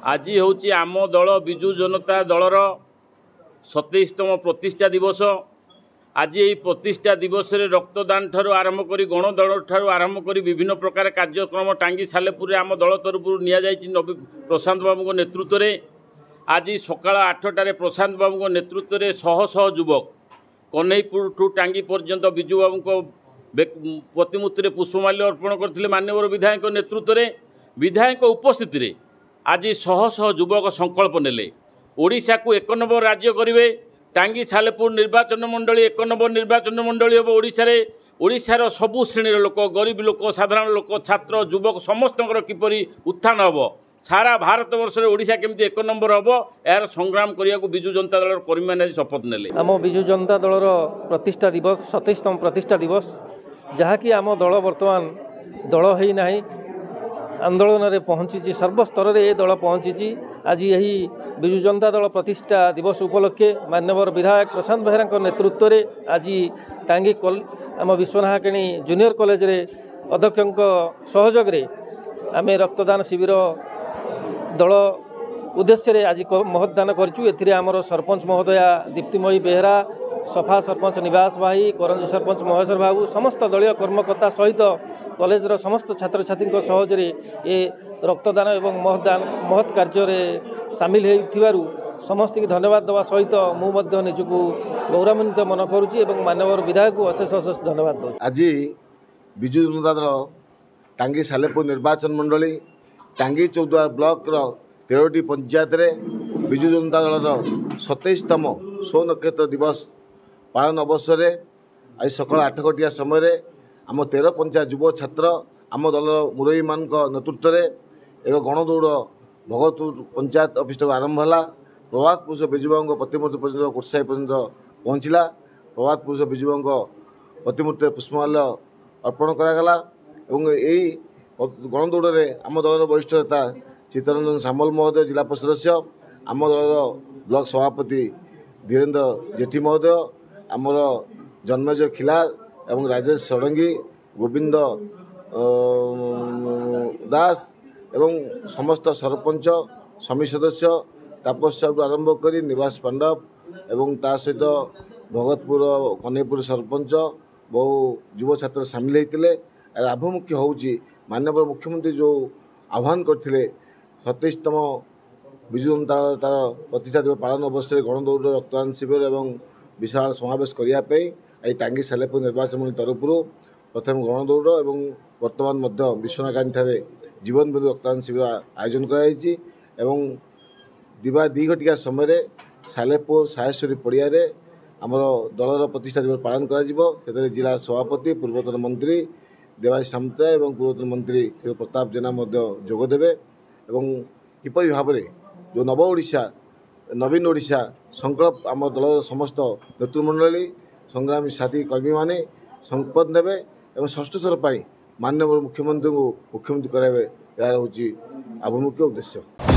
आज हूँ आम दल विजु जनता दलर 27तम प्रतिष्ठा दिवस। आज ये प्रतिष्ठा दिवस रे रक्तदान ठारू आरंभ कर गणदौड़ ठारू आरंभ कर विभिन्न प्रकार कार्यक्रम टांगी सालेपुर आम दल तरफ नि प्रशांत बाबू नेतृत्व में आज सकाल 8टार प्रशांत बाबू नेतृत्व में शह शह युवक कन्हईपुर ठू टांगी पर्यंत विजु बाबू प्रतिमूर्ति में पुष्पमाल्य अर्पण करते माननीय विधायक नेतृत्व में विधायक उपस्थिति में आज शह शह युवक संकल्प नेले ओडिशा को 1 नंबर राज्य करेंगे। टांगी सालेपुर निर्वाचन मंडली 1 नंबर निर्वाचन मंडली हम ओडिशार सबु श्रेणी लोक गरीब लोक साधारण लोक छात्र युवक समस्त किपरि उत्थान हम सारा भारत वर्ष ओडिशा केमती 1 नंबर हम यार संग्राम करने को विजु जनता दल कर्मी मैंने शपथ नेले। आम विजु जनता दलर प्रतिष्ठा दिवस 27तम प्रतिष्ठा दिवस जहाँकि आम दल बर्तमान दल है ना आंदोलन में पहुँची सर्वस्तर में ये दल पहुँची। आज यही विजु जनता दल प्रतिष्ठा दिवस उपलक्षे माननीय विधायक प्रशांत बेहेरा नेतृत्व में आज टांगी आम विश्वनाथाकेणी जूनियर कॉलेज रे अध्यक्ष सहयोग आम रक्तदान शिविर दल उद्देश्य आज महत्दान कर सरपंच महोदया दीप्तिमयी बेहेरा सफा सरपंच निवास भाई करंजी सरपंच महेश्वर बाबू समस्त दलीय कर्मकर्ता सहित कॉलेजर समस्त छात्र छात्री सहयोग ये रक्तदान एवं महत् कार्य सामिल हो समस्त की धन्यवाद देवा सहित मुझे निजक गौरवान्वित मन करुच्ची माननीय विधायक को अशेष अशेष धन्यवाद दूँ। आज विजु जनता दल टांगी सालेपुर निर्वाचन मंडली टांगी चौद्वार ब्लॉक 13टी पंचायत रे विजु जनता दल 27तम स्व नक्षत्र दिवस पालन अवसर आज सकाल 8 घटिया समय आम 13 पंचायत युव छात्र आम दल मुरई मान नेतृत्व में एक गणदौड़ भगतपुर पंचायत ऑफिस आरंभ है। प्रभात पुरुष विजुबाबू प्रतिमूर्ति पर्यटन कोटसाई पर्यंत पहुँचला। प्रभात पुरुष विजुबाबू प्रतिमूर्ति पुष्पमाल्य अर्पण करागला। यही गणदौड़ में आम दलर वरिष्ठ नेता चित्तरंजन सामल महोदय जिला परिषद सदस्य आम दलर ब्लॉक सभापति धीरेन्द्र जेठी महोदय आमर जन्मजय खिलार एवं राजेश षडंगी गोविंद दास एवं समस्त सरपंच समिति सदस्य तापस आरंभ कर निवास पांडव एवं ता सहित भगतपुर कन्हईपुर सरपंच बहु युव छात्र सामिल होते। आभिमुख्य हूँ माननीय मुख्यमंत्री जो आह्वान करते 27तम विजु जनता तार प्रतिष्ठा दिवस पालन अवसर गणदौड़ रक्तदान शिविर एवं विशाल समावेश करने आज टांगी सालेपुर निर्वाचन मंडली तरफ प्रथम गणदौड़ एवं वर्तमान विश्वनाथाकेणी जीवन बिंदु रक्तदान शिविर आयोजन कराई दिवा 2 घटिया समय सालेपुर साहेश्वरी पड़िया आमर दलर प्रतिष्ठा दिवस पालन कर जिला सभापति पूर्वतन मंत्री देवाशीष सामंतराय एवं पूर्वतन मंत्री प्रताप जेना जोगदेवे एवं किपरि भाव में जो नव ओडिशा नवीन ओडिशा संकल्प आम दल समस्त नेतृमंडली संग्रामी साथी कर्मी माने संपद नेबे एवं षष्ठ थर माननीय मुख्यमंत्री को मुख्यमंत्री कराइबे यार हूँ आभिमुख्य उद्देश्य।